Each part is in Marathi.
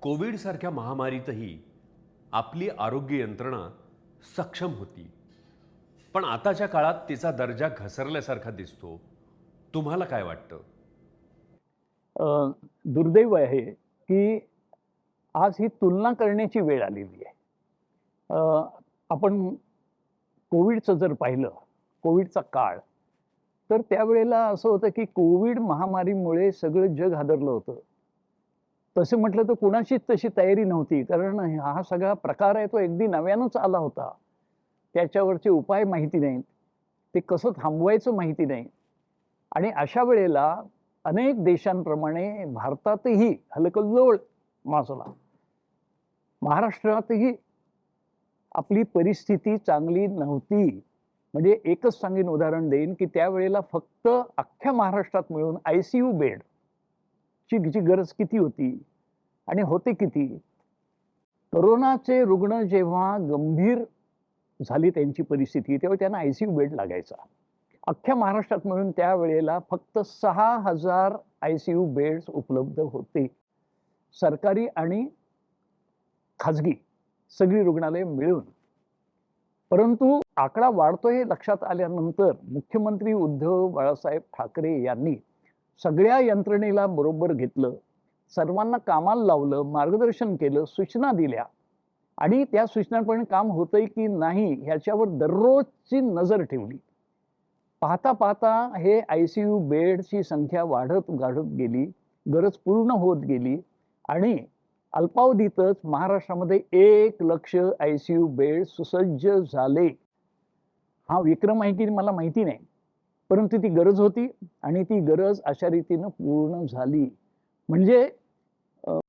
कोविडसारख्या महामारीतही आपली आरोग्य यंत्रणा सक्षम होती. पण आताच्या काळात तिचा दर्जा घसरल्यासारखा दिसतो. तुम्हाला काय वाटतं? अ, दुर्दैव आहे, की आज ही तुलना करण्याची वेळ आलेली आहे. अ, आपण कोविडचं जर पाहिलं, कोविडचा काळ, तर त्यावेळेला असं होतं, की कोविड महामारीमुळे सगळं जग हादरलं होतं. तसं म्हटलं तर कुणाचीच तशी तयारी नव्हती. कारण हा सगळा प्रकार आहे तो अगदी नव्यानंच आला होता. त्याच्यावरचे उपाय माहिती नाहीत. ते कसं थांबवायचं माहिती नाही. आणि अशा वेळेला अनेक देशांप्रमाणे भारतातही हलकल्लोळ माजला. महाराष्ट्रातही आपली परिस्थिती चांगली नव्हती. म्हणजे एकच सांगीन उदाहरण देईन, की त्यावेळेला फक्त अख्ख्या महाराष्ट्रात मिळून आय-सी-यू बेडची जी गरज किती होती आणि होते किती? कोरोनाचे रुग्ण जेव्हा गंभीर झाली त्यांची परिस्थिती, तेव्हा त्यांना आय-सी-यू बेड लागायचा. अख्ख्या महाराष्ट्रात मिळून त्यावेळेला फक्त 6,000 आय-सी-यू बेड्स उपलब्ध होते. सरकारी आणि खाजगी सगळी रुग्णालये मिळून. परंतु आकडा वाढतोय हे लक्षात आल्यानंतर मुख्यमंत्री उद्धव बाळासाहेब ठाकरे यांनी सगळ्या यंत्रणेला बरोबर घेतलं. सर्वांना कामाला लावलं, मार्गदर्शन केलं, सूचना दिल्या आणि त्या सूचनांप्रमाणे काम होतंय की नाही ह्याच्यावर दररोजची नजर ठेवली. पाहता पाहता हे आय-सी-यू बेडची संख्या वाढत गेली, गरज पूर्ण होत गेली आणि अल्पावधीतच महाराष्ट्रामध्ये 1,00,000 आय-सी-यू बेड सुसज्ज झाले. हा विक्रम आहे की मला माहिती नाही. परंतु ती गरज होती आणि ती गरज अशा रीतीनं पूर्ण झाली. म्हणजे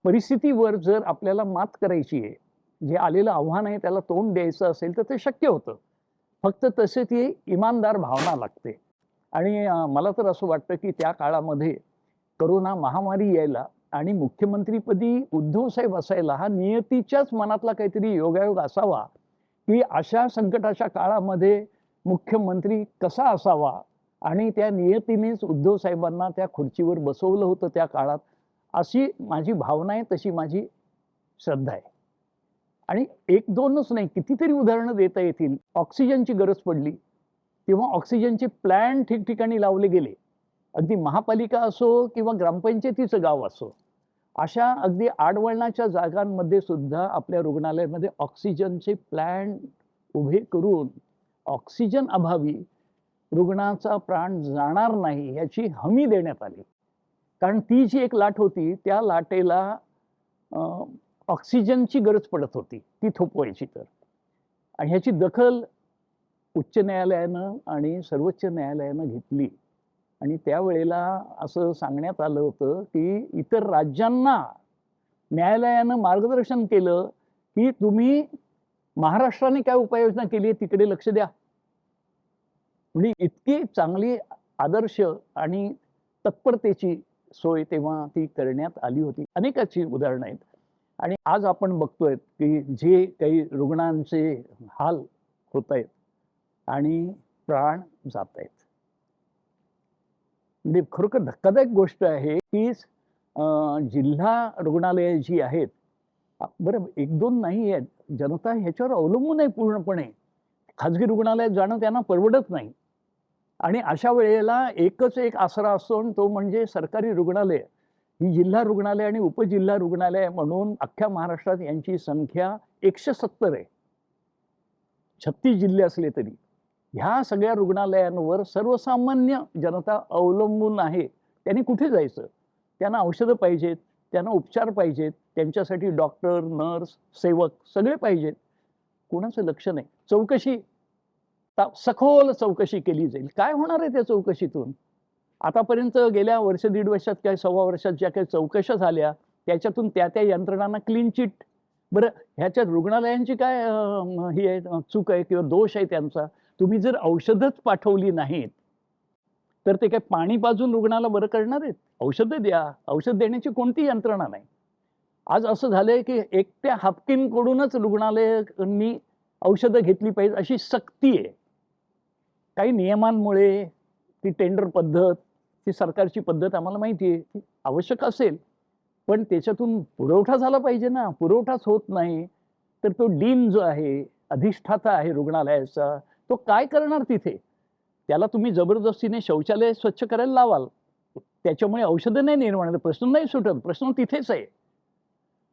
परिस्थितीवर जर आपल्याला मात करायची आहे, जे आलेलं आव्हान आहे त्याला तोंड द्यायचं असेल तर ते शक्य होतं. फक्त तसे ती इमानदार भावना लागते. आणि मला तर असं वाटतं की त्या काळामध्ये कोरोना महामारी यायला आणि मुख्यमंत्रीपदी उद्धवसाहेब असायला हा नियतीच्याच मनातला काहीतरी योगायोग असावा, की अशा संकटाच्या काळामध्ये मुख्यमंत्री कसा असावा आणि त्या नियतीनेच उद्धवसाहेबांना त्या खुर्चीवर बसवलं होतं त्या काळात, अशी माझी भावना आहे, तशी माझी श्रद्धा आहे. आणि 1-2च नाही, कितीतरी उदाहरणं देता येतील. ऑक्सिजनची गरज पडली, तेव्हा ऑक्सिजनचे प्लांट ठिकठिकाणी लावले गेले. अगदी महापालिका असो किंवा ग्रामपंचायतीचं गाव असो. अशा अगदी आडवळणाच्या जागांमध्ये सुद्धा आपल्या रुग्णालयामध्ये ऑक्सिजनचे प्लांट उभे करून ऑक्सिजन अभावी रुग्णाचा प्राण जाणार नाही याची हमी देण्यात आली. कारण ती जी एक लाट होती, त्या लाटेला ऑक्सिजनची गरज पडत होती, ती थोपवायची तर. आणि ह्याची दखल उच्च न्यायालयानं आणि सर्वोच्च न्यायालयानं घेतली. आणि त्यावेळेला असं सांगण्यात आलं होतं, की इतर राज्यांना न्यायालयानं मार्गदर्शन केलं, की तुम्ही महाराष्ट्राने काय उपाययोजना केली आहे तिकडे लक्ष द्या. म्हणजे इतकी चांगली आदर्श आणि तत्परतेची सोय तेव्हा ती करण्यात आली होती. अनेकाची उदाहरणं आहेत. आणि आज आपण बघतोय, की जे काही रुग्णांचे हाल होत आहेत आणि प्राण जात आहेत. म्हणजे खरोखर धक्कादायक गोष्ट आहे, की जिल्हा रुग्णालये जी आहेत, बरं 1-2 नाही आहेत. जनता ह्याच्यावर अवलंबून आहे पूर्णपणे. खाजगी रुग्णालयात जाणं त्यांना परवडत नाही. आणि अशा वेळेला एकच एक आसरा असतो आणि तो म्हणजे सरकारी रुग्णालय. ही जिल्हा रुग्णालय आणि उपजिल्हा रुग्णालय म्हणून अख्ख्या महाराष्ट्रात यांची संख्या 170 आहे. 36 जिल्हे असले तरी. ह्या सगळ्या रुग्णालयांवर सर्वसामान्य जनता अवलंबून आहे. त्यांनी कुठे जायचं? त्यांना औषधं पाहिजेत, त्यांना उपचार पाहिजेत, त्यांच्यासाठी डॉक्टर, नर्स, सेवक सगळे पाहिजेत. कोणाचं लक्ष नाही. चौकशी सखोल चौकशी केली जाईल. काय होणार आहे त्या चौकशीतून? आतापर्यंत गेल्या वर्ष दीड वर्षात काय सव्वा वर्षात ज्या काही चौकशा झाल्या, त्याच्यातून त्या यंत्रणांना क्लीन चिट. बरं ह्याच्यात रुग्णालयांची काय ही आहे चूक आहे किंवा दोष आहे त्यांचा? तुम्ही जर औषधच पाठवली नाहीत, तर ते काय पाणी पाजून रुग्णाला बरं करणार आहेत? औषधं द्या. औषध देण्याची कोणती यंत्रणा नाही. आज असं झालंय, की एकट्या हाफकिनकडूनच रुग्णालयांनी औषधं घेतली पाहिजेत अशी सक्ती आहे. काही नियमांमुळे ती टेंडर पद्धत, ती सरकारची पद्धत आम्हाला माहिती आहे, ती आवश्यक असेल. पण त्याच्यातून पुरवठा झाला पाहिजे ना. पुरवठाच होत नाही, तर तो डीन जो आहे, अधिष्ठाता आहे रुग्णालयाचा, तो काय करणार तिथे? त्याला तुम्ही जबरदस्तीने शौचालय स्वच्छ करायला लावाल. त्याच्यामुळे औषधं नाही निर्माण होत, प्रश्न नाही सुटत, प्रश्न तिथेच आहे.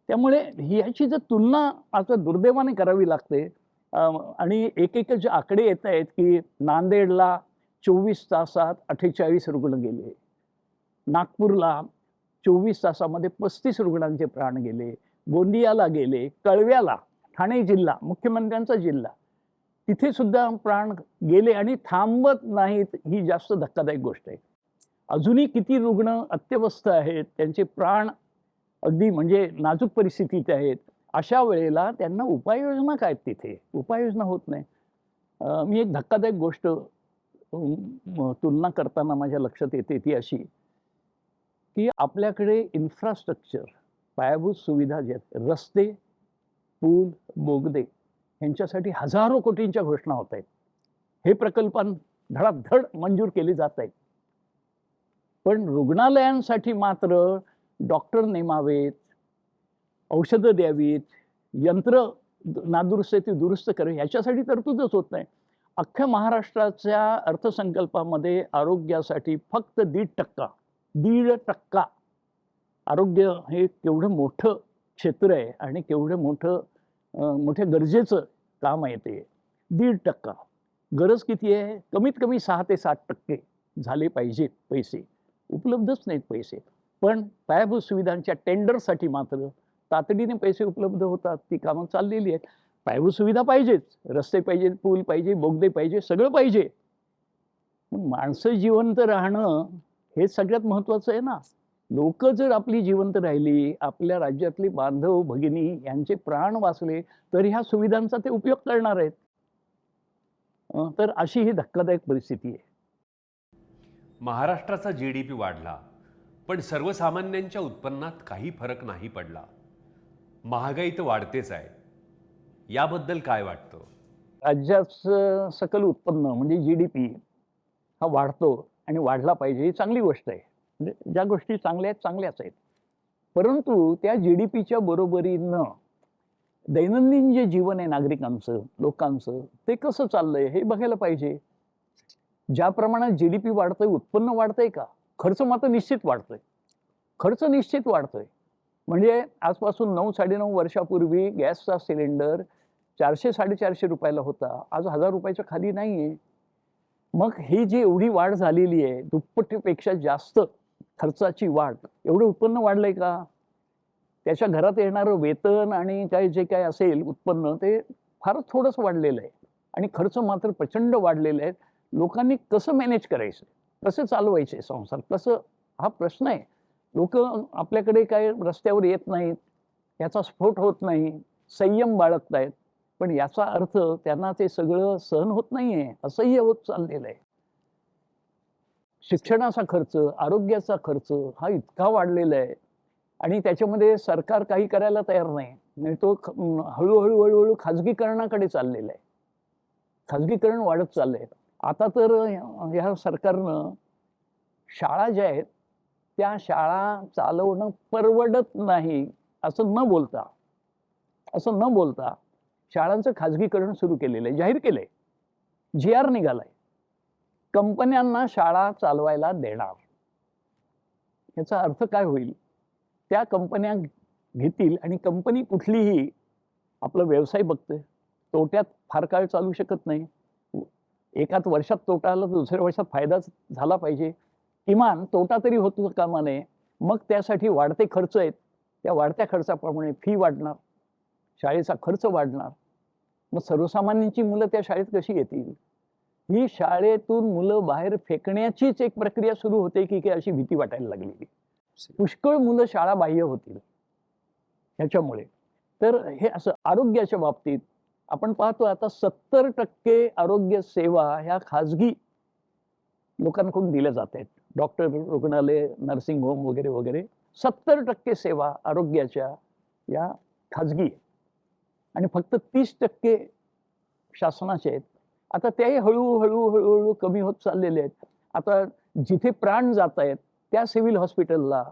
त्यामुळे ह्याची जर तुलना आता दुर्दैवाने करावी लागते. आणि एक जे आकडे येत आहेत, की नांदेडला 24 तासात 48 रुग्ण गेले. नागपूरला 24 तासामध्ये 35 रुग्णांचे प्राण गेले. गोंदियाला गेले, कळव्याला, ठाणे जिल्हा, मुख्यमंत्र्यांचा जिल्हा, तिथे सुद्धा प्राण गेले आणि थांबत नाहीत. ही जास्त धक्कादायक गोष्ट आहे. अजूनही किती रुग्ण अत्यवस्थ आहेत, त्यांचे प्राण अगदी म्हणजे नाजूक परिस्थितीत आहेत. अशा वेळेला त्यांना उपाययोजना काय आहेत तिथे? उपाययोजना होत नाही. मी एक धक्कादायक गोष्ट तुलना करताना माझ्या लक्षात येते ती अशी, की आपल्याकडे इन्फ्रास्ट्रक्चर, पायाभूत सुविधा ज्या आहेत, रस्ते, पूल, बोगदे ह्यांच्यासाठी हजारो कोटींच्या घोषणा होत आहेत. हे प्रकल्प धडाधड मंजूर केले जात आहेत. पण रुग्णालयांसाठी मात्र डॉक्टर नेमावेत, औषधं द्यावीत, यंत्र नादुरुस्त ती दुरुस्त करावी, ह्याच्यासाठी तरतूदच होत नाही. अख्ख्या महाराष्ट्राच्या अर्थसंकल्पामध्ये आरोग्यासाठी फक्त 1.5% आरोग्य हे केवढं मोठं क्षेत्र आहे आणि केवढं मोठ्या गरजेचं काम आहे ते. 1.5% गरज किती आहे? कमीत कमी 6 ते 7% झाले पाहिजेत पैसे. उपलब्धच नाहीत पैसे. पण पायाभूत सुविधांच्या टेंडरसाठी मात्र तातडीने पैसे उपलब्ध होतात. ती कामं चाललेली आहेत. पायाभूत सुविधा पाहिजेच. रस्ते पाहिजेत, पूल पाहिजे, बोगदे पाहिजे, सगळं पाहिजे. पण माणसं जिवंत राहणं हे सगळ्यात महत्त्वाचं आहे ना. लोक जर आपली जिवंत राहिली, आपल्या राज्यातली बांधव भगिनी यांचे प्राण वाचले, तर ह्या सुविधांचा ते उपयोग करणार आहेत. तर अशी ही धक्कादायक परिस्थिती आहे. महाराष्ट्राचा GDP वाढला, पण सर्वसामान्यांच्या उत्पन्नात काही फरक नाही पडला. महागाई तर वाढतेच आहे. याबद्दल काय वाटतं? राज्याचं सकल उत्पन्न म्हणजे GDP हा वाढतो आणि वाढला पाहिजे, ही चांगली गोष्ट आहे. म्हणजे ज्या गोष्टी चांगल्या आहेत, चांगल्याच आहेत. परंतु त्या GDPच्या बरोबरीनं दैनंदिन जे जीवन आहे नागरिकांचं, लोकांचं, ते कसं चाललंय हे बघायला पाहिजे. ज्या प्रमाणात GDP वाढतंय, उत्पन्न वाढतंय का? खर्च मात्र निश्चित वाढतोय. खर्च निश्चित वाढतोय. म्हणजे आजपासून 9-9.5 वर्षापूर्वी गॅसचा सिलेंडर 400-450 रुपयाला होता. आज 1000 रुपयाच्या खाली नाहीये. मग ही जी एवढी वाढ झालेली आहे, दुप्पटीपेक्षा जास्त खर्चाची वाढ, एवढं उत्पन्न वाढलंय का? त्याच्या घरात येणारं वेतन आणि जे काय असेल उत्पन्न, ते फारच थोडंच वाढलेलं आहे आणि खर्च मात्र प्रचंड वाढलेले आहेत. लोकांनी कसं मॅनेज करायचं? कसं चालवायचे संसार? कसं? हा प्रश्न आहे. लोकं आपल्याकडे काय रस्त्यावर येत नाहीत, याचा स्फोट होत नाही, संयम बाळगतायत. पण याचा अर्थ त्यांना ते सगळं सहन होत नाहीये, असह्य होत चाललेलं आहे. शिक्षणाचा खर्च, आरोग्याचा खर्च हा इतका वाढलेला आहे आणि त्याच्यामध्ये सरकार काही करायला तयार नाही. आणि तो हळूहळू खाजगीकरणाकडे चाललेला आहे. खाजगीकरण वाढत चाललंय. आता तर ह्या सरकारनं शाळा ज्या आहेत, त्या शाळा चालवणं परवडत नाही असं न बोलता शाळांचं खाजगीकरण सुरू केलेलं आहे, जाहीर केलंय. GR निघालाय. कंपन्यांना शाळा चालवायला देणार. याचा अर्थ काय होईल? त्या कंपन्या घेतील आणि कंपनी कुठलीही आपला व्यवसाय बघते. तोट्यात फार काळ चालू शकत नाही. एकाच वर्षात तोटा आला तर दुसऱ्या वर्षात फायदाच झाला पाहिजे. किमान तोटा तरी होतो कामा नये. मग त्यासाठी वाढते खर्च आहेत. त्या वाढत्या खर्चाप्रमाणे फी वाढणार, शाळेचा खर्च वाढणार. मग सर्वसामान्यांची मुलं त्या शाळेत कशी येतील? ही शाळेतून मुलं बाहेर फेकण्याचीच एक प्रक्रिया सुरू होते की अशी भीती वाटायला लागलेली. पुष्कळ मुलं शाळा बाह्य होतील ह्याच्यामुळे. तर हे असं आरोग्याच्या बाबतीत आपण पाहतो आता 70% आरोग्य सेवा ह्या खाजगी लोकांकडून दिल्या जात आहेत. डॉक्टर, रुग्णालय, नर्सिंग होम वगैरे वगैरे 70% सेवा आरोग्याच्या या खाजगी आणि फक्त 30% शासनाचे आहेत. आता त्याही हळूहळू कमी होत चाललेले आहेत. आता जिथे प्राण जात आहेत त्या सिव्हिल हॉस्पिटलला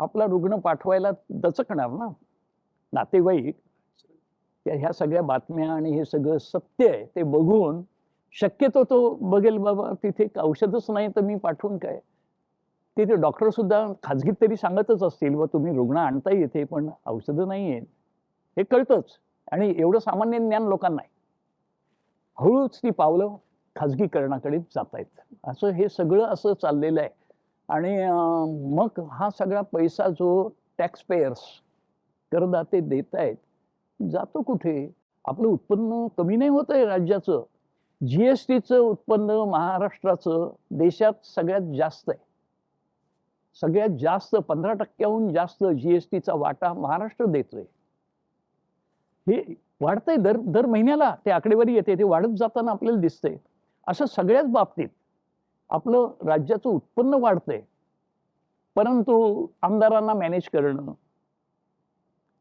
आपला रुग्ण पाठवायला दचकणार ना. नातेवाईक ह्या सगळ्या बातम्या आणि हे सगळं सत्य आहे ते बघून शक्यतो तो बघेल, बाबा तिथे एक औषधच नाही तर मी पाठवून काय. तिथे डॉक्टर सुद्धा खाजगीत तरी सांगतच असतील, व तुम्ही रुग्ण आणता येते पण औषधं नाही आहेत, हे कळतंच. आणि एवढं सामान्य ज्ञान लोकांना आहे. हळूच ती पावलं खाजगीकरणाकडे जात आहेत. असं हे सगळं असं चाललेलं आहे. आणि मग हा सगळा पैसा जो टॅक्स पेयर्स, करदाते देत आहेत, जातो कुठे? आपलं उत्पन्न कमी नाही होत आहे राज्याचं. GSTचं उत्पन्न महाराष्ट्राचं देशात सगळ्यात जास्त आहे. सगळ्यात जास्त 15% जास्त GSTचा वाटा महाराष्ट्र देतोय. हे वाढतंय दर दर महिन्याला ते आकडेवारी येते, ते वाढत जाताना आपल्याला दिसतंय. असं सगळ्याच बाबतीत आपलं राज्याचं उत्पन्न वाढतंय, परंतु आमदारांना मॅनेज करणं,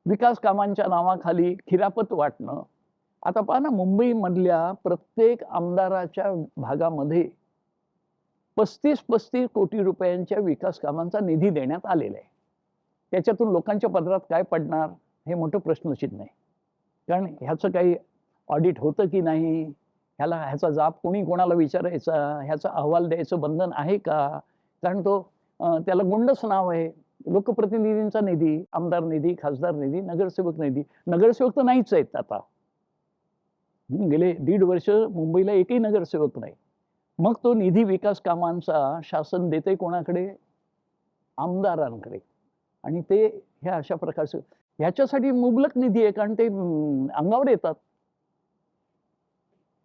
विकास कामांच्या नावाखाली खिरापत वाटणं. आता पहा ना, मुंबईमधल्या प्रत्येक आमदाराच्या भागामध्ये 35-35 कोटी रुपयांच्या विकास कामांचा निधी देण्यात आलेला आहे. त्याच्यातून लोकांच्या पदरात काय पडणार हे मोठं प्रश्नचिन्ह आहे. कारण ह्याचं काही ऑडिट होतं की नाही, ह्याचा जाब कोणी कोणाला विचारायचा, ह्याचा अहवाल द्यायचं बंधन आहे का? कारण तो त्याला गुंडच नाव आहे. लोकप्रतिनिधींचा निधी, आमदार निधी, खासदार निधी, नगरसेवक निधी. नगरसेवक तर नाहीच आहेत आता. गेले 1.5 वर्ष मुंबईला एकही नगरसेवक नाही. मग तो निधी विकास कामांचा शासन देते कोणाकडे? आमदारांकडे. आणि ते ह्या अशा प्रकारचं ह्याच्यासाठी मुबलक निधी आहे, कारण ते अंगावर येतात.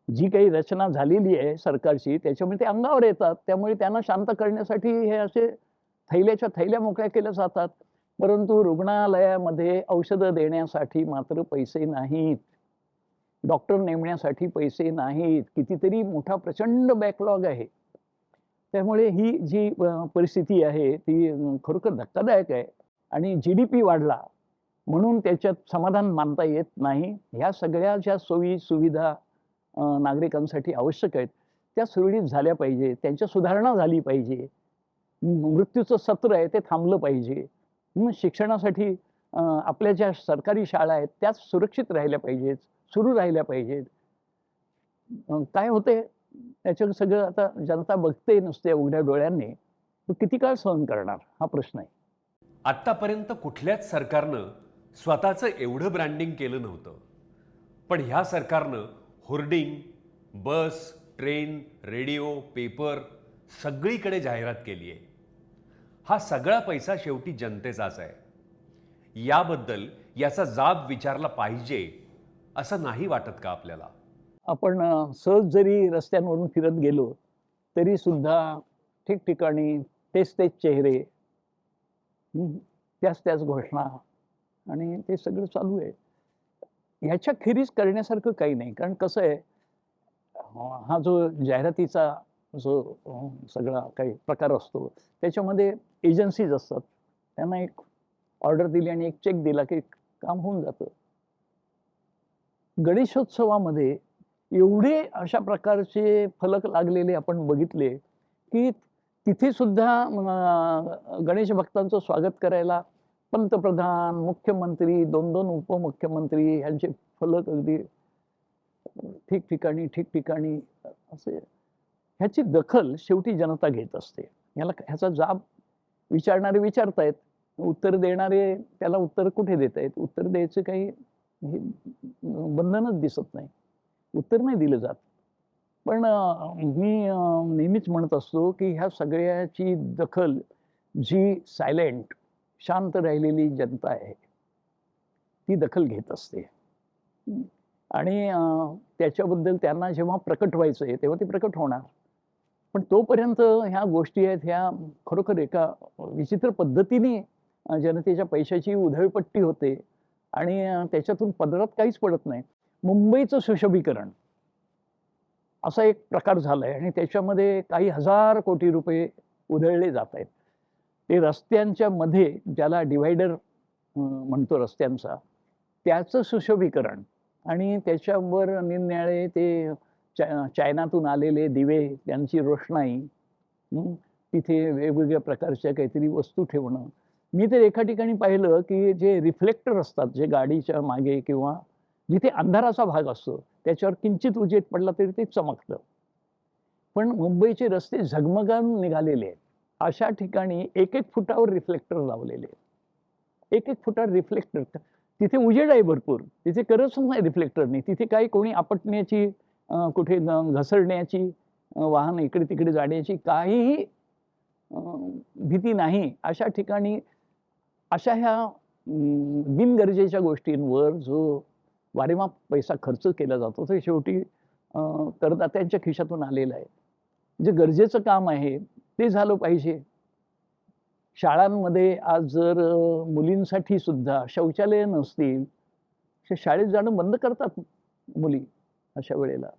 जी काही रचना झालेली आहे सरकारची त्याच्यामुळे ते अंगावर येतात. त्यामुळे त्यांना शांत करण्यासाठी हे असे थैल्याच्या थैल्या मोकळ्या केल्या जातात. परंतु रुग्णालयामध्ये औषधं देण्यासाठी मात्र पैसे नाहीत. डॉक्टर नेमण्यासाठी पैसे नाहीत. कितीतरी मोठा प्रचंड बॅकलॉग आहे. त्यामुळे ही जी परिस्थिती आहे ती खरोखर धक्कादायक आहे. आणि GDP वाढला म्हणून त्याच्यात समाधान मानता येत नाही. ह्या सगळ्या ज्या सोयी सुविधा नागरिकांसाठी आवश्यक आहेत त्या सुरळीत झाल्या पाहिजे. त्यांच्या सुधारणा झाली पाहिजे. मृत्यूचं सत्र आहे ते थांबलं पाहिजे. शिक्षणासाठी आपल्या ज्या सरकारी शाळा आहेत त्या सुरक्षित राहिल्या पाहिजेत, सुरू राहिल्या पाहिजेत. काय होते त्याचं सगळं आता जनता बघते नुसते उघड्या डोळ्यांनी. तो किती काळ सहन करणार हा प्रश्न आहे. आत्तापर्यंत कुठल्याच सरकारनं स्वतःचं एवढं ब्रँडिंग केलं नव्हतं. पण ह्या सरकारनं होर्डिंग, बस, ट्रेन, रेडिओ, पेपर सगळीकडे जाहिरात केली आहे. हा सगळा पैसा शेवटी जनतेचाच आहे. याबद्दल याचा जाब विचारला पाहिजे असं नाही वाटत का आपल्याला? आपण सहज जरी रस्त्यांवरून फिरत गेलो तरी सुद्धा ठिकठिकाणी तेच चेहरे, त्याच घोषणा आणि ते सगळं चालू आहे. ह्याच्या खेरीज करण्यासारखं काही नाही. कारण कसं आहे, हा जो जाहिरातीचा जो सगळा काही प्रकार असतो त्याच्यामध्ये एजन्सीज असतात. त्यांना एक ऑर्डर दिली आणि एक चेक दिला की काम होऊन जातं. गणेशोत्सवामध्ये एवढे अशा प्रकारचे फलक लागलेले आपण बघितले की तिथे सुद्धा गणेश भक्तांचं स्वागत करायला पंतप्रधान, मुख्यमंत्री, 2-2 उपमुख्यमंत्री यांचे फलक अगदी ठिकठिकाणी असे. ह्याची दखल शेवटी जनता घेत असते. ह्याचा जाब विचारणारे विचारतायत, उत्तर देणारे त्याला उत्तर कुठे देत आहेत? उत्तर द्यायचं काही हे बंधनच दिसत नाही. उत्तर नाही दिलं जात. पण मी नेहमीच म्हणत असतो की ह्या सगळ्याची दखल जी सायलेंट, शांत राहिलेली जनता आहे ती दखल घेत असते. आणि त्याच्याबद्दल त्यांना जेव्हा प्रकट व्हायचं आहे तेव्हा ते प्रकट होणार. पण तोपर्यंत ह्या गोष्टी आहेत ह्या खरोखर एका विचित्र पद्धतीने जनतेच्या पैशाची उधळपट्टी होते आणि त्याच्यातून पदरात काहीच पडत नाही. मुंबईचं सुशोभीकरण असा एक प्रकार झालाय आणि त्याच्यामध्ये काही हजार कोटी रुपये उधळले जात आहेत. ते रस्त्यांच्या मध्ये ज्याला डिव्हायडर म्हणतो रस्त्यांचा, त्याचं सुशोभीकरण आणि त्याच्यावर निरनिराळे ते चायनातून आलेले दिवे, त्यांची रोषणाई, तिथे वेगवेगळ्या प्रकारच्या काहीतरी वस्तू ठेवणं, मी तर एका ठिकाणी पाहिलं की जे रिफ्लेक्टर असतात, जे गाडीच्या मागे किंवा जिथे अंधाराचा भाग असतो त्याच्यावर किंचित उजेड पडला तरी ते चमकतं. पण मुंबईचे रस्ते झगमगान निघालेले आहेत. अशा ठिकाणी 1-1 फुटावर रिफ्लेक्टर लावलेले आहेत. 1-1 फुटावर रिफ्लेक्टर. तिथे उजेड आहे भरपूर. तिथे गरजच नाही रिफ्लेक्टरनी. तिथे काही कोणी आपटण्याची, कुठे घसरण्याची, वाहन इकडे-तिकडे जाण्याची काहीही अ, भीती नाही. अशा ठिकाणी अशा ह्या बिनगरजेच्या गोष्टींवर जो वारेमाप पैसा खर्च केला जातो, तो शेवटी करदात्यांच्या खिशातून आलेला आहे. जे गरजेचं काम आहे ते झालं पाहिजे. शाळांमध्ये आज जर मुलींसाठी सुद्धा शौचालयं नसतील, तर शाळेत जाणं बंद करतात मुली अशा वेळेला.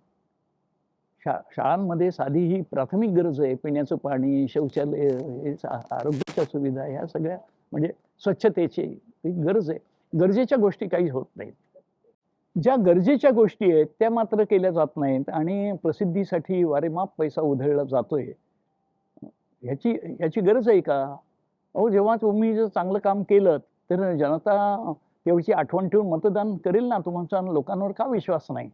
शाळांमध्ये साधी ही प्राथमिक गरज आहे, पिण्याचं पाणी, शौचालय, हे आरोग्याच्या सुविधा ह्या सगळ्या, म्हणजे स्वच्छतेची ही गरज आहे. गरजेच्या गोष्टी काही होत नाहीत. ज्या गरजेच्या गोष्टी आहेत त्या मात्र केल्या जात नाहीत आणि प्रसिद्धीसाठी वारेमाप पैसा उधळला जातोय. ह्याची ह्याची गरज आहे का? अहो, जेव्हा तुम्ही जर चांगलं काम केलं, तर जनता तेवढीची आठवण ठेवून मतदान करेल ना. तुमचा लोकांवर का विश्वास नाही?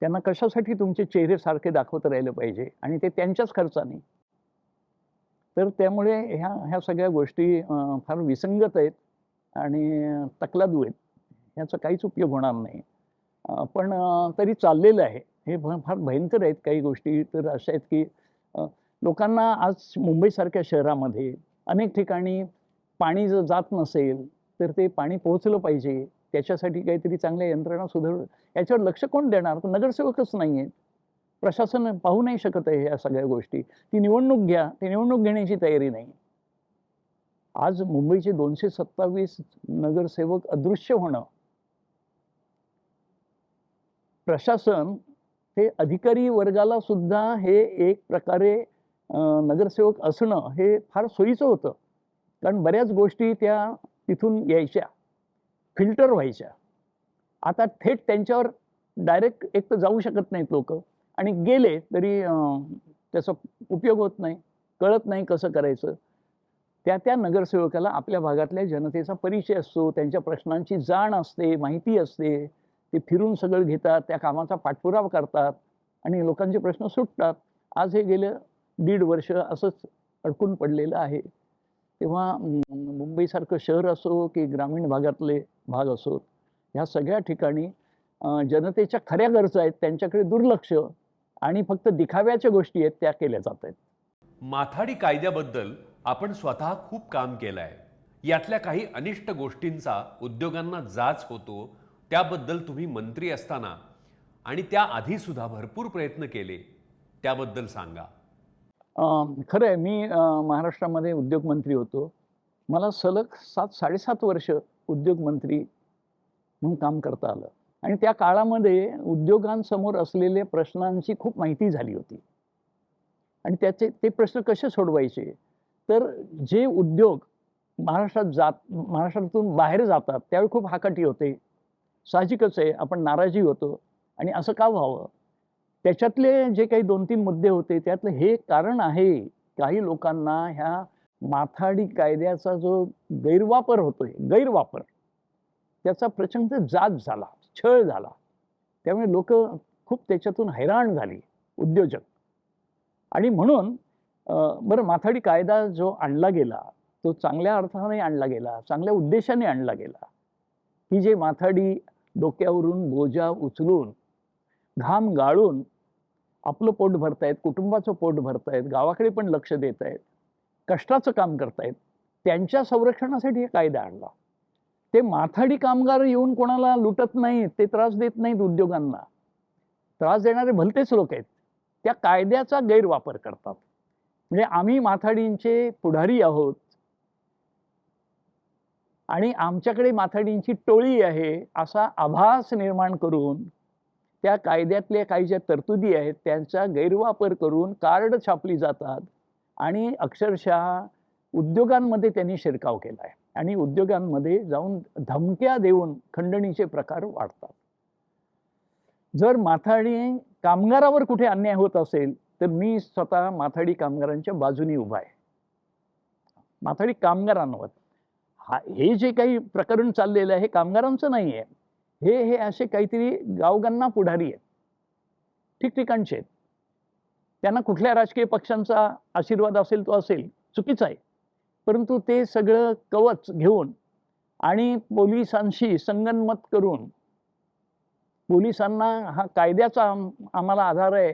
त्यांना कशासाठी तुमचे चेहरे सारखे दाखवत राहिलं पाहिजे आणि ते त्यांच्याच खर्चाने. तर त्यामुळे ह्या ह्या सगळ्या गोष्टी फार विसंगत आहेत आणि तकलादू आहेत. ह्याचा काहीच उपयोग होणार नाही. पण तरी चाललेलं आहे. हे फार भयंकर आहेत काही गोष्टी तर अशा आहेत की लोकांना आज मुंबईसारख्या शहरामध्ये अनेक ठिकाणी पाणी जर जात नसेल, तर ते पाणी पोहोचलं पाहिजे. त्याच्यासाठी काहीतरी चांगल्या यंत्रणा सुधारून याच्यावर लक्ष कोण देणार? नगरसेवकच नाही आहेत. प्रशासन पाहू नाही शकत आहे ह्या सगळ्या गोष्टी. ती निवडणूक घ्या, ती निवडणूक घेण्याची तयारी नाही. आज मुंबईचे 227 नगरसेवक अदृश्य होणं, प्रशासन हे अधिकारी वर्गाला सुद्धा हे एक प्रकारे नगरसेवक असणं हे फार सोयीचं होतं. कारण बऱ्याच गोष्टी त्या तिथून यायच्या, फिल्टर व्हायच्या. आता थेट त्यांच्यावर डायरेक्ट एक तर जाऊ शकत नाहीत लोकं आणि गेले तरी त्याचा उपयोग होत नाही. कळत नाही कसं करायचं. त्या नगरसेवकाला आपल्या भागातल्या जनतेचा परिचय असतो, त्यांच्या प्रश्नांची जाण असते, माहिती असते. ते फिरून सगळं घेतात, त्या कामाचा पाठपुरावा करतात आणि लोकांचे प्रश्न सुटतात. आज हे गेलं 1.5 वर्ष असंच अडकून पडलेलं आहे. तेव्हा मुंबईसारखं शहर असो की ग्रामीण भागातले भाग असोत, ह्या सगळ्या ठिकाणी जनतेच्या खऱ्या गरजा आहेत त्यांच्याकडे दुर्लक्ष आणि फक्त दिखाव्याच्या गोष्टी आहेत त्या केल्या जात आहेत. माथाडी कायद्याबद्दल आपण स्वतः खूप काम केलं आहे. यातल्या काही अनिष्ट गोष्टींचा उद्योगांना जाच होतो, त्याबद्दल तुम्ही मंत्री असताना आणि त्याआधी सुद्धा भरपूर प्रयत्न केले, त्याबद्दल सांगा. खरं आहे, मी महाराष्ट्रामध्ये उद्योगमंत्री होतो. मला सलग 7-7.5 वर्ष उद्योगमंत्री म्हणून काम करता आलं आणि त्या काळामध्ये उद्योगांसमोर असलेल्या प्रश्नांची खूप माहिती झाली होती आणि ते प्रश्न कसे सोडवायचे. तर जे उद्योग महाराष्ट्रातून बाहेर जातात त्यावेळी खूप हाकाटी होते. साहजिकच आहे, आपण नाराजी होतो आणि असं का व्हावं? त्याच्यातले जे काही 2-3 मुद्दे होते त्यातलं हे कारण आहे, काही लोकांना ह्या माथाडी कायद्याचा जो गैरवापर होतोय, त्याचा प्रचंड जाच झाला, छळ झाला. त्यामुळे लोकं खूप त्याच्यातून हैराण झाली, उद्योजक. आणि म्हणून बरं, माथाडी कायदा जो आणला गेला, तो चांगल्या अर्थाने आणला गेला, चांगल्या उद्देशाने आणला गेला. ही जे माथाडी डोक्यावरून बोजा उचलून, घाम गाळून आपलं पोट भरतायत, कुटुंबाचं पोट भरतायत, गावाकडे पण लक्ष देत आहेत, कष्टाचं काम करतायत, त्यांच्या संरक्षणासाठी हे कायदा आणला. ते माथाडी कामगार येऊन कोणाला लुटत नाहीत, ते त्रास देत नाहीत उद्योगांना. त्रास देणारे भलतेच लोक आहेत. त्या कायद्याचा गैरवापर करतात. म्हणजे आम्ही माथाडींचे पुढारी आहोत आणि आमच्याकडे माथाडींची टोळी आहे असा आभास निर्माण करून त्या कायद्यातल्या काही ज्या तरतुदी आहेत त्यांचा गैरवापर करून कार्ड छापली जातात आणि अक्षरशः उद्योगांमध्ये त्यांनी शिरकाव केला आहे आणि उद्योगांमध्ये जाऊन धमक्या देऊन खंडणीचे प्रकार वाढतात. जर माथाडी कामगारावर कुठे अन्याय होत असेल तर मी स्वतः माथाडी कामगारांच्या बाजूने उभा आहे. माथाडी कामगारांवर. हे जे काही प्रकरण चाललेलं आहे हे कामगारांचं नाही आहे. हे असे काहीतरी गावगण्णा पुढारी आहेत, ठिकठिकाणचे आहेत. त्यांना कुठल्या राजकीय पक्षांचा आशीर्वाद असेल तो असेल, चुकीचा आहे. परंतु ते सगळं कवच घेऊन आणि पोलिसांशी संगनमत करून, पोलिसांना हा कायद्याचा आम्हाला आधार आहे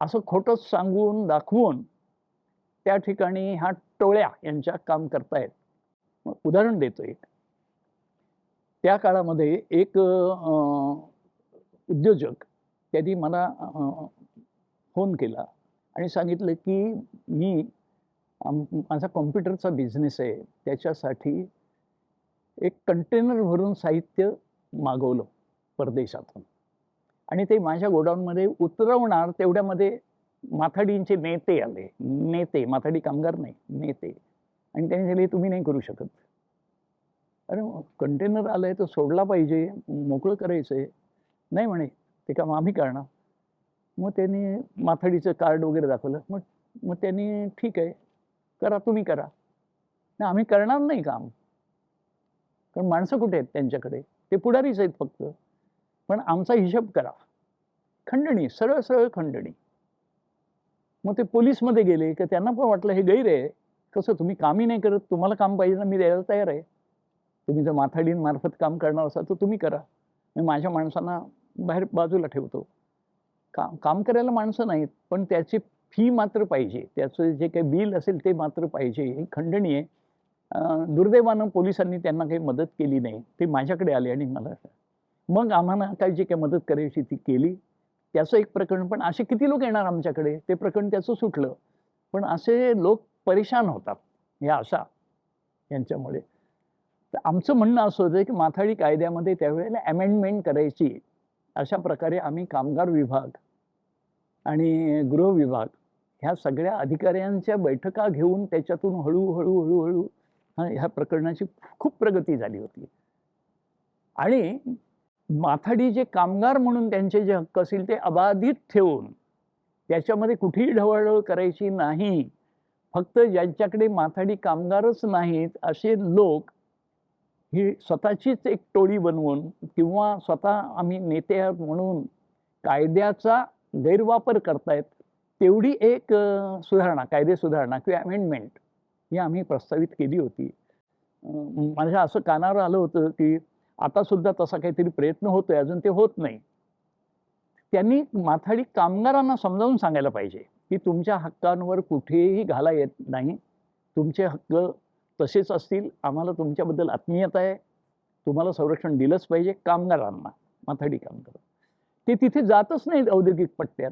असं खोटं सांगून दाखवून त्या ठिकाणी ह्या टोळ्या यांच्या काम करतायत. उदाहरण देतो एक. त्या काळामध्ये एक उद्योजक त्यांनी मला फोन केला आणि सांगितलं की मी माझा कॉम्प्युटरचा बिझनेस आहे, त्याच्यासाठी एक कंटेनर भरून साहित्य मागवलं परदेशातून आणि ते माझ्या गोडाऊनमध्ये उतरवणार तेवढ्यामध्ये माथाडींचे नेते आले. नेते, माथाडी कामगार नाही, नेते. आणि त्यांनी सांगितले तुम्ही नाही करू शकत. अरे कंटेनर आलंय तर सोडला पाहिजे, मोकळं करायचंय. नाही म्हणे ते काम आम्ही करणार. मग त्यांनी माथाडीचं कार्ड वगैरे दाखवलं. मग त्यांनी ठीक आहे करा, तुम्ही करा. नाही आम्ही करणार नाही काम, कारण माणसं कुठे आहेत त्यांच्याकडे, ते पुढारीच आहेत फक्त. पण आमचा हिशोब करा. खंडणी, सरळ सरळ खंडणी. मग ते पोलीसमध्ये गेले की त्यांना पण वाटलं हे गैर आहे. कसं तुम्ही कामही नाही करत, तुम्हाला काम पाहिजे ना, मी द्यायला तयार आहे. तुम्ही जर माथाडींमार्फत काम करणार असाल तर तुम्ही करा, मी माझ्या माणसांना बाहेर बाजूला ठेवतो. काम करायला माणसं नाहीत, पण त्याची फी मात्र पाहिजे, त्याचं जे काही बिल असेल ते मात्र पाहिजे. ही खंडणी आहे. दुर्दैवानं पोलिसांनी त्यांना काही मदत केली नाही. ते माझ्याकडे आले आणि मला मग आम्हाला काही जे काही मदत करायची ती केली. त्याचं एक प्रकरण. पण असे किती लोक येणार आमच्याकडे, ते प्रकरण त्याचं सुटलं. पण असे लोक परेशान होतात या अशा यांच्यामुळे. तर आमचं म्हणणं असं होतं की माथाडी कायद्यामध्ये त्यावेळेला अमेंडमेंट करायची. अशा प्रकारे आम्ही कामगार विभाग आणि गृह विभाग ह्या सगळ्या अधिकाऱ्यांच्या बैठका घेऊन त्याच्यातून हळूहळू ह्या प्रकरणाची खूप प्रगती झाली होती. आणि माथाडी जे कामगार म्हणून त्यांचे जे हक्क असतील ते अबाधित ठेवून त्याच्यामध्ये कुठेही ढवळढवळ करायची नाही. फक्त ज्यांच्याकडे माथाडी कामगारच नाहीत असे लोक ही स्वतःचीच एक टोळी बनवून किंवा स्वतः आम्ही नेते आहोत म्हणून कायद्याचा गैरवापर करतायत, तेवढी एक सुधारणा, कायदे सुधारणा किंवा अमेंडमेंट ही आम्ही प्रस्तावित केली होती. माझ्या असं कानावर आलं होतं की आता सुद्धा तसा काहीतरी प्रयत्न होतोय, अजून ते होत नाही. त्यांनी माथाडी कामगारांना समजावून सांगायला पाहिजे की तुमच्या हक्कांवर कुठेही घाला येत नाही, तुमचे हक्क तसेच असतील, आम्हाला तुमच्याबद्दल आत्मीयता आहे, तुम्हाला संरक्षण दिलंच पाहिजे. कामगारांना, माथाडी कामगार ते तिथे जातच नाहीत औद्योगिक पट्ट्यात.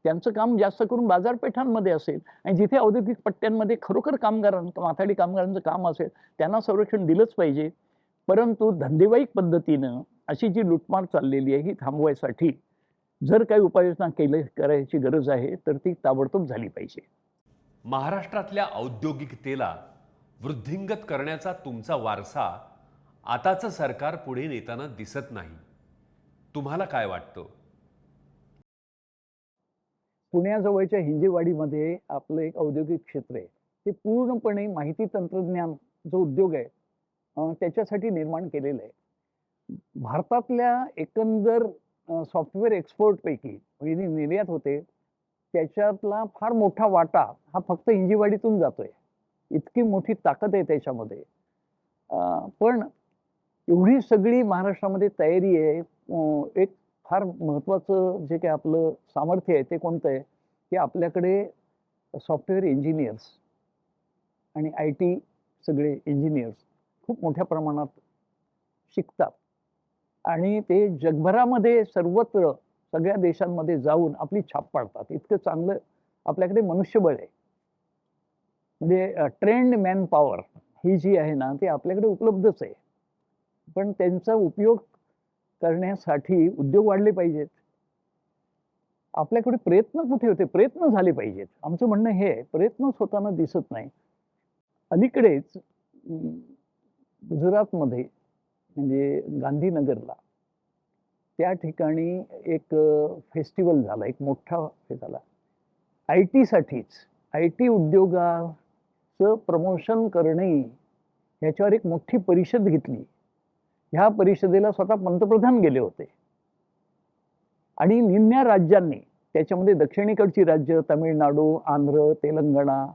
त्यांचं काम जास्त करून बाजारपेठांमध्ये असेल आणि जिथे औद्योगिक पट्ट्यांमध्ये खरोखर माथाडी कामगारांचं काम असेल त्यांना संरक्षण दिलंच पाहिजे. परंतु धंदेवाईक पद्धतीनं अशी जी लुटमार चाललेली आहे ही थांबवायसाठी जर काही उपाययोजना करायची गरज आहे तर ती ताबडतोब झाली पाहिजे. महाराष्ट्रातल्या औद्योगिकतेला वृद्धिंगत करण्याचा तुमचा वारसा आताचं सरकार पुढे नेताना दिसत नाही. तुम्हाला काय वाटतं? पुण्याजवळच्या हिंजेवाडीमध्ये आपलं एक औद्योगिक क्षेत्र आहे. ते पूर्णपणे माहिती तंत्रज्ञान जो उद्योग आहे त्याच्यासाठी निर्माण केलेलं आहे. भारतातल्या एकंदर सॉफ्टवेअर एक्सपोर्टपैकी म्हणजे निर्यात होते त्याच्यातला फार मोठा वाटा हा फक्त हिंजेवाडीतून जातोय. इतकी मोठी ताकद आहे त्याच्यामध्ये. पण एवढी सगळी महाराष्ट्रामध्ये तयारी आहे. एक फार महत्त्वाचं जे काही आपलं सामर्थ्य आहे ते कोणतं आहे की आपल्याकडे सॉफ्टवेअर इंजिनियर्स आणि IT सगळे इंजिनियर्स खूप मोठ्या प्रमाणात शिकतात आणि ते जगभरामध्ये सर्वत्र सगळ्या देशांमध्ये जाऊन आपली छाप पाडतात. इतकं चांगलं आपल्याकडे मनुष्यबळ आहे. म्हणजे ट्रेंड मॅन पॉवर ही जी आहे ना ती आपल्याकडे उपलब्धच आहे. पण त्यांचा उपयोग करण्यासाठी उद्योग वाढले पाहिजेत. आपल्याकडे प्रयत्न कुठे होते? प्रयत्न झाले पाहिजेत. आमचं म्हणणं हे आहे, प्रयत्नच होताना दिसत नाही. अलीकडेच गुजरातमध्ये म्हणजे गांधीनगरला त्या ठिकाणी एक फेस्टिवल झाला, एक मोठा हे झाला IT साठीच. IT उद्योगासाठी चं प्रमोशन करणे ह्याच्यावर एक मोठी परिषद घेतली. ह्या परिषदेला स्वतः पंतप्रधान गेले होते आणि निम्म्या राज्यांनी, त्याच्यामध्ये दक्षिणेकडची राज्य तामिळनाडू, आंध्र, तेलंगणा,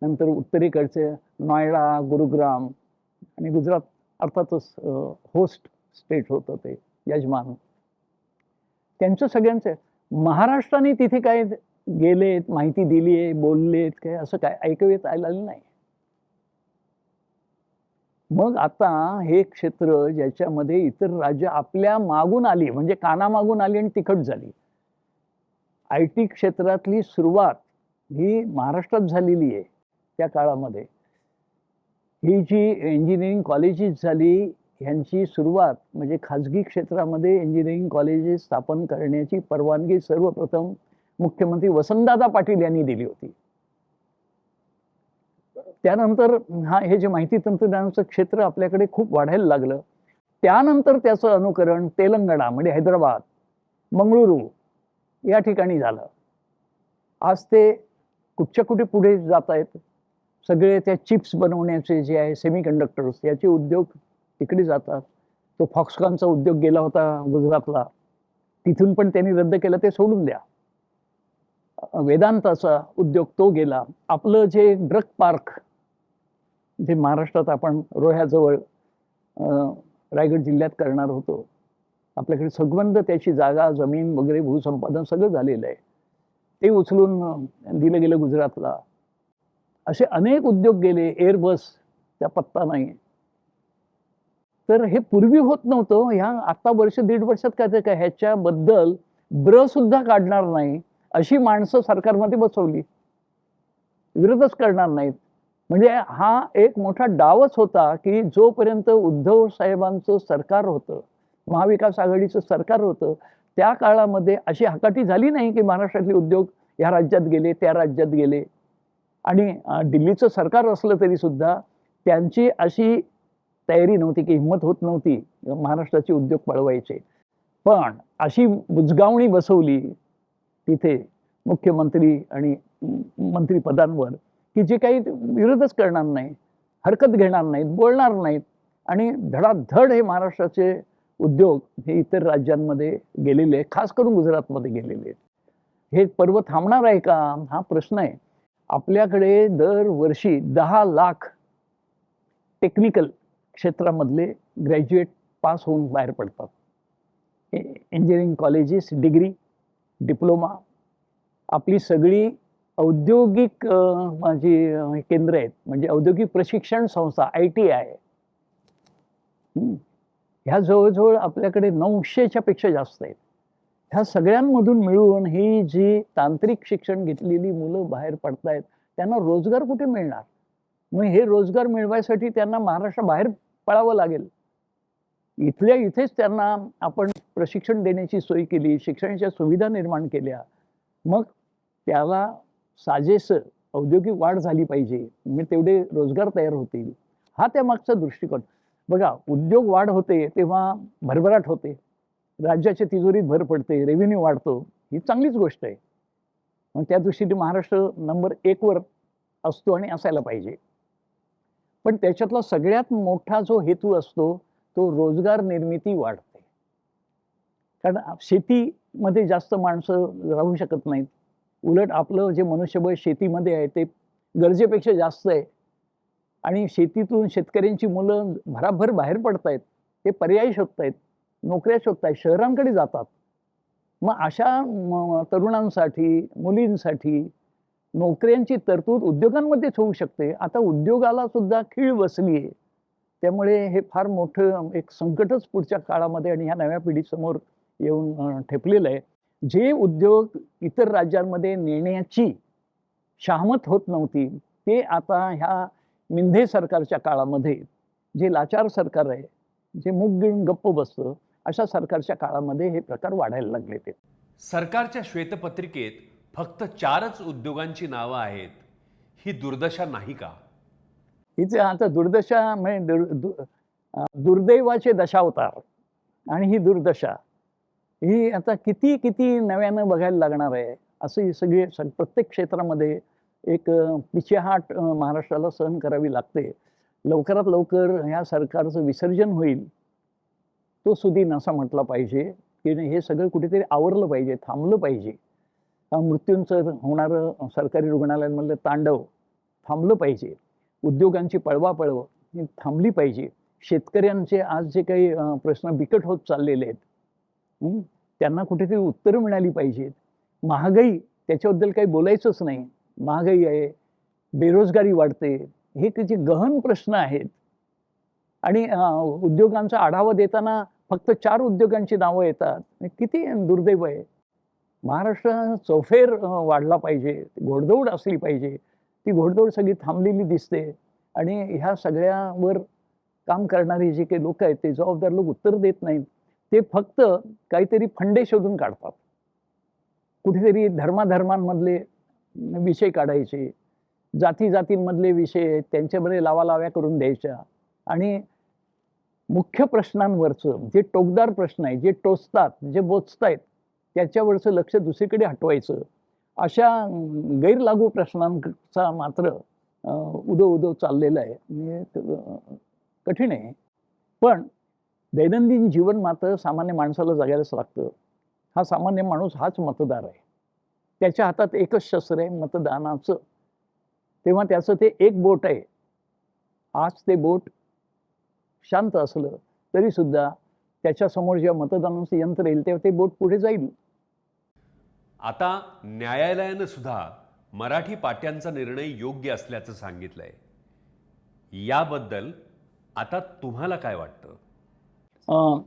नंतर उत्तरेकडचे नोएडा, गुरुग्राम आणि गुजरात अर्थातच होस्ट स्टेट होतं ते यजमान. त्यांचं सगळ्यांचं महाराष्ट्राने तिथे काय गेलेत, माहिती दिली आहे, बोललेत काय, असं काय ऐकू येत आलेलं नाही. मग आता हे क्षेत्र ज्याच्यामध्ये इतर राज्य आपल्या मागून आली, म्हणजे कानामागून आली आणि तिखट झाली. आय टी क्षेत्रातली सुरुवात ही महाराष्ट्रात झालेली आहे. त्या काळामध्ये ही जी इंजिनिअरिंग कॉलेजेस झाली, ह्यांची सुरुवात म्हणजे खाजगी क्षेत्रामध्ये इंजिनिअरिंग कॉलेजेस स्थापन करण्याची परवानगी सर्वप्रथम मुख्यमंत्री वसंतदादा पाटील यांनी दिली होती. त्यानंतर हे जे माहिती तंत्रज्ञानाचं क्षेत्र आपल्याकडे खूप वाढायला लागलं. त्यानंतर त्याचं अनुकरण तेलंगणा म्हणजे हैदराबाद, मंगळुरू या ठिकाणी झालं. आज ते कुठच्या कुठे पुढे जात आहेत. सगळे त्या चिप्स बनवण्याचे जे आहे सेमीकंडक्टर्स याचे उद्योग तिकडे जातात. तो फॉक्सकॉनचा उद्योग गेला होता गुजरातला, तिथून पण त्यांनी रद्द केलं, ते सोडून द्या. वेदांताचा उद्योग तो गेला. आपलं जे ड्रग पार्क जे महाराष्ट्रात आपण रोह्याजवळ रायगड जिल्ह्यात करणार होतो, आपल्याकडे सगवंद त्याची जागा, जमीन वगैरे भूसंपादन सगळं झालेलं आहे, ते उचलून दिलं गेलं गुजरातला. असे अनेक उद्योग गेले. एअरबस त्या पत्ता नाही. तर हे पूर्वी होत नव्हतं. ह्या आता वर्ष दीड वर्षात काय काय ह्याच्याबद्दल सुद्धा काढणार नाही अशी माणसं सरकारमध्ये बसवली, विरोधच करणार नाहीत. म्हणजे हा एक मोठा डावच होता की जोपर्यंत उद्धव साहेबांचं सरकार होतं, महाविकास आघाडीचं सरकार होतं, त्या काळामध्ये अशी हकाटी झाली नाही की महाराष्ट्रातले उद्योग या राज्यात गेले, त्या राज्यात गेले. आणि दिल्लीचं सरकार असलं तरी सुद्धा त्यांची अशी तयारी नव्हती, की हिंमत होत नव्हती महाराष्ट्राचे उद्योग पळवायचे. पण अशी बुजगावणी बसवली तिथे मुख्यमंत्री आणि मंत्रिपदांवर की जे काही विरोधच करणार नाही, हरकत घेणार नाहीत, बोलणार नाहीत. आणि धडाधड हे महाराष्ट्राचे उद्योग हे इतर राज्यांमध्ये गेलेले, खास करून गुजरातमध्ये गेलेले. हे पर्व थांबणार आहे का हा प्रश्न आहे. आपल्याकडे दरवर्षी 10 लाख टेक्निकल क्षेत्रामधले ग्रॅज्युएट पास होऊन बाहेर पडतात. इंजिनिअरिंग कॉलेजेस, डिग्री, डिप्लोमा, आपली सगळी औद्योगिक जी केंद्र आहेत, म्हणजे औद्योगिक प्रशिक्षण संस्था ITI, ह्या जवळजवळ आपल्याकडे 900च्या पेक्षा जास्त आहेत. ह्या सगळ्यांमधून मिळून ही जी तांत्रिक शिक्षण घेतलेली मुलं बाहेर पडतायत, त्यांना रोजगार कुठे मिळणार? मग हे रोजगार मिळवायसाठी त्यांना महाराष्ट्राबाहेर पळावं लागेल. इथल्या इथेच त्यांना आपण प्रशिक्षण देण्याची सोय केली, शिक्षणाच्या सुविधा निर्माण केल्या. मग त्याला साजेसं औद्योगिक वाढ झाली पाहिजे, म्हणजे तेवढे रोजगार तयार होतील. हा त्यामागचा दृष्टिकोन. बघा, उद्योग वाढ होते तेव्हा भरभराट होते, राज्याच्या तिजोरीत भर पडते, रेव्हेन्यू वाढतो, ही चांगलीच गोष्ट आहे. मग त्या दृष्टीने महाराष्ट्र नंबर 1 वर असतो आणि असायला पाहिजे. पण त्याच्यातला सगळ्यात मोठा जो हेतू असतो तो रोजगार निर्मिती वाढते. कारण शेतीमध्ये जास्त माणसं राहू शकत नाहीत. उलट आपलं जे मनुष्यबळ शेतीमध्ये आहे ते गरजेपेक्षा जास्त आहे. आणि शेतीतून शेतकऱ्यांची मुलं भराभर बाहेर पडतायत, ते पर्याय शोधतायत, नोकऱ्या शोधतायत, शहरांकडे जातात. मग अशा तरुणांसाठी, मुलींसाठी नोकऱ्यांची तरतूद उद्योगांमध्येच होऊ शकते. आता उद्योगाला सुद्धा खीळ बसली आहे. त्यामुळे हे फार मोठं एक संकटच पुढच्या काळामध्ये आणि ह्या नव्या पिढीसमोर येऊन ठेपलेलं आहे. जे उद्योग इतर राज्यांमध्ये नेण्याची शहामत होत नव्हती, ते आता ह्या मिंधे सरकारच्या काळामध्ये, जे लाचार सरकार आहे, जे मूग गिळून गप्प बसतं, अशा सरकारच्या काळामध्ये हे प्रकार वाढायला लागले. ते सरकारच्या श्वेतपत्रिकेत फक्त 4च उद्योगांची नावं आहेत. ही दुर्दशा नाही का? हिचे आता दुर्दशा म्हणजे दुर्दैवाचे दशावतार. आणि ही दुर्दशा ही आता किती किती नव्यानं बघायला लागणार आहे. असं सगळे प्रत्येक क्षेत्रामध्ये एक पिछेहाट महाराष्ट्राला सहन करावी लागते. लवकरात लवकर ह्या सरकारचं विसर्जन होईल, तो सुदीन असा म्हटला पाहिजे, की हे सगळं कुठेतरी आवरलं पाहिजे, थांबलं पाहिजे. मृत्यूंचं होणारं सरकारी रुग्णालयांमधलं तांडव थांबलं पाहिजे. उद्योगांची पळवापळव ही थांबली पाहिजे. शेतकऱ्यांचे आज जे काही प्रश्न बिकट होत चाललेले आहेत, त्यांना कुठेतरी उत्तरं मिळाली पाहिजेत. महागाई त्याच्याबद्दल काही बोलायचंच नाही. महागाई आहे, बेरोजगारी वाढते, हे त्याचे गहन प्रश्न आहेत. आणि उद्योगांचा आढावा देताना फक्त 4 उद्योगांची नावं येतात. किती दुर्दैव आहे. महाराष्ट्र चौफेर वाढला पाहिजे, घोडदौड असली पाहिजे. ती घोडदौड सगळी थांबलेली दिसते आणि ह्या सगळ्यावर काम करणारे जे काही लोक आहेत, ते जबाबदार लोक उत्तर देत नाहीत. ते फक्त काहीतरी फंडे शोधून काढतात. कुठेतरी धर्माधर्मांमधले विषय काढायचे, जाती-जातींमधले विषय त्यांच्यामध्ये लावालाव्या करून द्यायच्या आणि मुख्य प्रश्नांवरचं जे टोकदार प्रश्न आहे, जे टोचतात, जे बोचतायत, त्याच्यावरचं लक्ष दुसरीकडे हटवायचं. अशा गैरलागू प्रश्नांचा मात्र उदो चाललेला आहे. म्हणजे कठीण आहे. पण दैनंदिन जीवन मात्र सामान्य माणसाला जगायलाच लागतं. हा सामान्य माणूस हाच मतदार आहे. त्याच्या हातात एकच शस्त्र आहे, मतदानाचं. तेव्हा त्याचं ते एक बोट आहे. आज ते बोट शांत असलं तरी सुद्धा त्याच्यासमोर जेव्हा मतदानाचं यंत्र येईल तेव्हा ते बोट पुढे जाईल. आता न्यायालयानं सुद्धा मराठी पाट्यांचा निर्णय योग्य असल्याचं सांगितलंय. याबद्दल आता तुम्हाला काय वाटतं?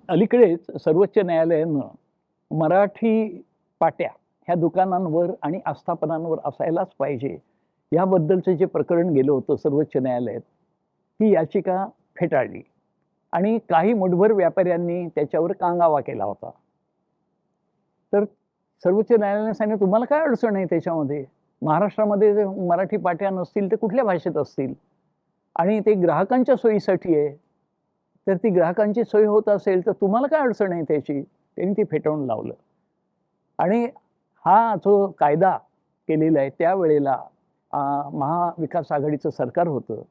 अलीकडेच सर्वोच्च न्यायालयानं मराठी पाट्या ह्या दुकानांवर आणि आस्थापनांवर असायलाच पाहिजे याबद्दलचं जे प्रकरण गेलं होतं सर्वोच्च न्यायालयात, ती याचिका फेटाळली आणि काही मुठभर व्यापाऱ्यांनी त्याच्यावर कांगावा केला होता. तर सर्वोच्च न्यायालयाने सांगितलं, तुम्हाला काय अडचण आहे त्याच्यामध्ये? महाराष्ट्रामध्ये मराठी पाट्या नसतील तर कुठल्या भाषेत असतील? आणि ते ग्राहकांच्या सोयीसाठी आहे. तर ती ग्राहकांची सोय होत असेल तर तुम्हाला काय अडचण आहे त्याची? त्यांनी ती फेटाळून लावलं. आणि हा जो कायदा केलेला आहे त्यावेळेला महाविकास आघाडीचं सरकार होतं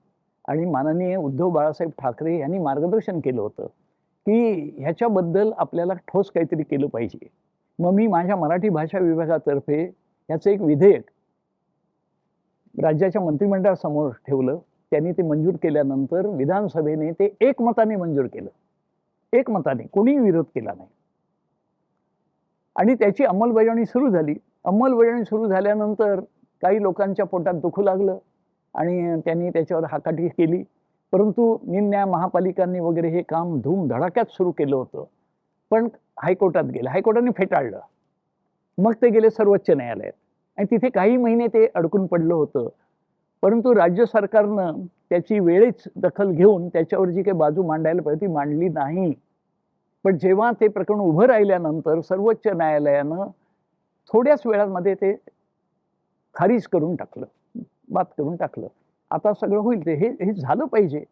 आणि माननीय उद्धव बाळासाहेब ठाकरे यांनी मार्गदर्शन केलं होतं की ह्याच्याबद्दल आपल्याला ठोस काहीतरी केलं पाहिजे. मग मी माझ्या मराठी भाषा विभागातर्फे याचं एक विधेयक राज्याच्या मंत्रिमंडळासमोर ठेवलं. त्यांनी ते मंजूर केल्यानंतर विधानसभेने ते एकमताने मंजूर केलं. एकमताने, कोणीही विरोध केला नाही. आणि त्याची अंमलबजावणी सुरू झाली. अंमलबजावणी सुरू झाल्यानंतर काही लोकांच्या पोटात दुखू लागलं आणि त्यांनी त्याच्यावर हाकाटी केली. परंतु निम्न्या महापालिकांनी वगैरे हे काम धूमधडाक्यात सुरू केलं होतं. पण हायकोर्टात गेलं, हायकोर्टाने फेटाळलं. मग ते गेले सर्वोच्च न्यायालयात आणि तिथे काही महिने ते अडकून पडलं होतं. परंतु राज्य सरकारनं त्याची वेळीच दखल घेऊन त्याच्यावर जी काही बाजू मांडायला पाहिजे ती मांडली नाही. पण जेव्हा ते प्रकरण उभं राहिल्यानंतर सर्वोच्च न्यायालयानं थोड्याच वेळामध्ये ते खारिज करून टाकलं, बाद करून टाकलं. आता सगळं होईल ते हे झालं पाहिजे.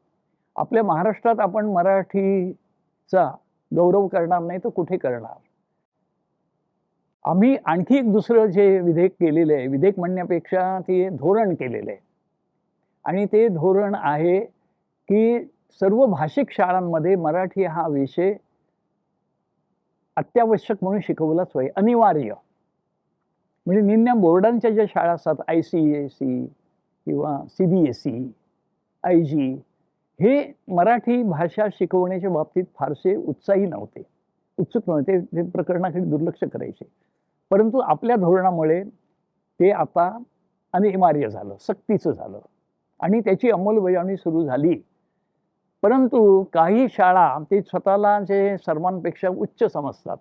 आपल्या महाराष्ट्रात आपण मराठीचा गौरव करणार नाही तर कुठे करणार? आम्ही आणखी एक दुसरं जे विधेयक केलेलं आहे, विधेयक म्हणण्यापेक्षा ते धोरण केलेलं आहे. आणि ते धोरण आहे की सर्व भाषिक शाळांमध्ये मराठी हा विषय अत्यावश्यक म्हणून शिकवलाच पाहिजे, अनिवार्य. म्हणजे निम्न्या बोर्डांच्या ज्या शाळा असतात, ICSE किंवा CBSE, IG, हे मराठी भाषा शिकवण्याच्या बाबतीत फारसे उत्साही नव्हते, उत्सुक नव्हते. ते प्रकरणाकडे दुर्लक्ष करायचे. परंतु आपल्या धोरणामुळे ते आता अनिवार्य झालं, सक्तीचं झालं आणि त्याची अंमलबजावणी सुरू झाली. परंतु काही शाळा ते स्वतःला जे सर्वांपेक्षा उच्च समजतात,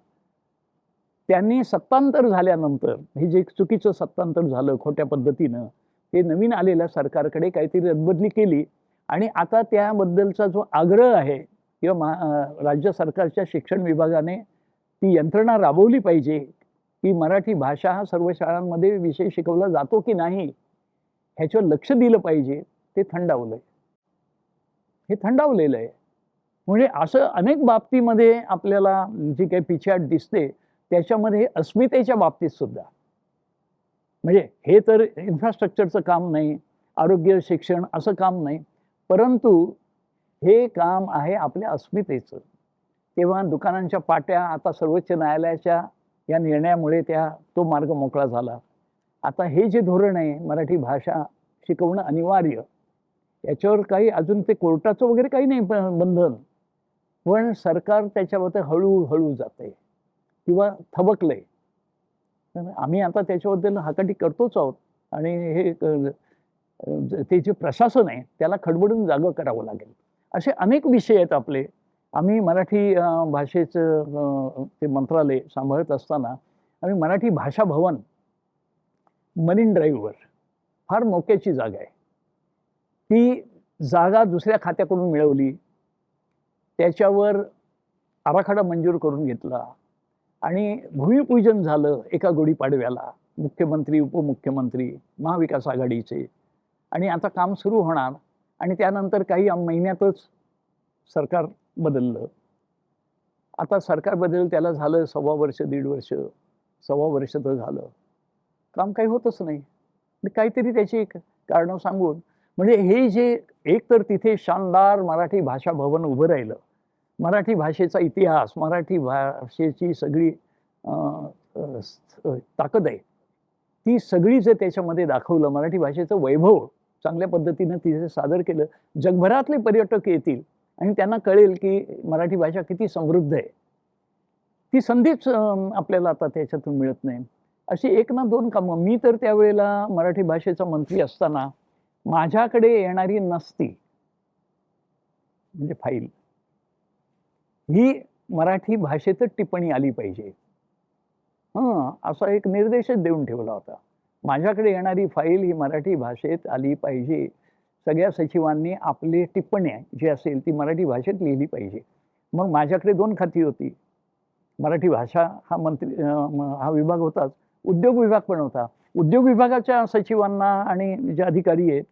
त्यांनी सत्तांतर झाल्यानंतर, हे जे चुकीचं सत्तांतर झालं खोट्या पद्धतीनं, हे नवीन आलेल्या सरकारकडे काहीतरी रद्दबदली केली आणि आता त्याबद्दलचा जो आग्रह आहे किंवा राज्य सरकारच्या शिक्षण विभागाने ती यंत्रणा राबवली पाहिजे की मराठी भाषा हा सर्व शाळांमध्ये विषय शिकवला जातो की नाही ह्याच्यावर लक्ष दिलं पाहिजे. ते थंडावलंय, हे थंडावलेलं आहे. म्हणजे असं अनेक बाबतीमध्ये आपल्याला जी काही पिछेहाट दिसते त्याच्यामध्ये अस्मितेच्या बाबतीत सुद्धा म्हणजे हे तर इन्फ्रास्ट्रक्चरचं काम नाही, आरोग्य शिक्षण असं काम नाही, परंतु हे काम आहे आपल्या अस्मितेचं. तेव्हा दुकानांच्या पाट्या आता सर्वोच्च न्यायालयाच्या या निर्णयामुळे तो मार्ग मोकळा झाला. आता हे जे धोरण आहे मराठी भाषा शिकवणं अनिवार्य, याच्यावर काही अजून ते कोर्टाचं वगैरे काही नाही बंधन, पण सरकार त्याच्याबद्दल हळूहळू जातंय किंवा थबकलंय. आम्ही आता त्याच्याबद्दल हाकाटी करतोच आहोत आणि हे ते जे प्रशासन आहे त्याला खडबडून जागं करावं लागेल. असे अनेक विषय आहेत आपले. आम्ही मराठी भाषेचं ते मंत्रालय सांभाळत असताना आम्ही मराठी भाषा भवन मरीन ड्राईव्हवर, फार मोक्याची जागा आहे. ती जागा दुसऱ्या खात्याकडून मिळवली, त्याच्यावर आराखडा मंजूर करून घेतला आणि भूमिपूजन झालं एका गुढीपाडव्याला. मुख्यमंत्री, उपमुख्यमंत्री, महाविकास आघाडीचे, आणि आता काम सुरू होणार आणि त्यानंतर काही महिन्यातच सरकार बदललं. आता सरकार बदललं त्याला झालं 1.25 वर्ष, 1.5 वर्ष, 1.25 वर्ष तर झालं. काम काही होतच नाही. काहीतरी त्याची कारणं सांगून, म्हणजे हे जे एक तर तिथे शानदार मराठी भाषा भवन उभं राहिलं, मराठी भाषेचा इतिहास, मराठी भाषेची सगळी ताकद आहे, ती सगळी जर त्याच्यामध्ये दाखवलं, मराठी भाषेचं वैभव चांगल्या पद्धतीनं तिथे सादर केलं, जगभरातले पर्यटक येतील आणि त्यांना कळेल की मराठी भाषा किती समृद्ध आहे. ती संधीच आपल्याला आता त्याच्यातून मिळत नाही. अशी 1 ना 2 कामं. मी तर त्यावेळेला मराठी भाषेचा मंत्री असताना माझ्याकडे येणारी नसती म्हणजे फाईल, ही मराठी भाषेतच टिप्पणी आली पाहिजे, असा एक निर्देशच देऊन ठेवला होता. माझ्याकडे येणारी फाईल ही मराठी भाषेत आली पाहिजे. सगळ्या सचिवांनी आपली टिप्पणी जी असेल ती मराठी भाषेत लिहिली पाहिजे. मग माझ्याकडे 2 खाती होती. मराठी भाषा हा विभाग होताच, उद्योग विभाग पण होता. उद्योग विभागाच्या सचिवांना आणि जे अधिकारी आहेत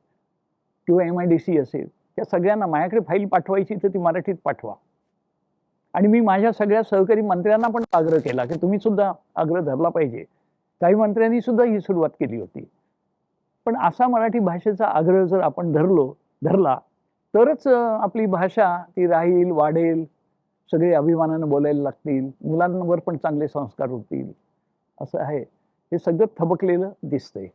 किंवा MIDC असेल, त्या सगळ्यांना माझ्याकडे फाईल पाठवायची तर ती मराठीत पाठवा. आणि मी माझ्या सगळ्या सहकारी मंत्र्यांना पण आग्रह केला की तुम्ही सुद्धा आग्रह धरला पाहिजे. काही मंत्र्यांनी सुद्धा ही सुरुवात केली होती. पण असा मराठी भाषेचा आग्रह जर आपण धरला तरच आपली भाषा ती राहील, वाढेल, सगळे अभिमानानं बोलायला लागतील, मुलांवर पण चांगले संस्कार होतील. असं आहे. हे सगळं थबकलेलं दिसतंय.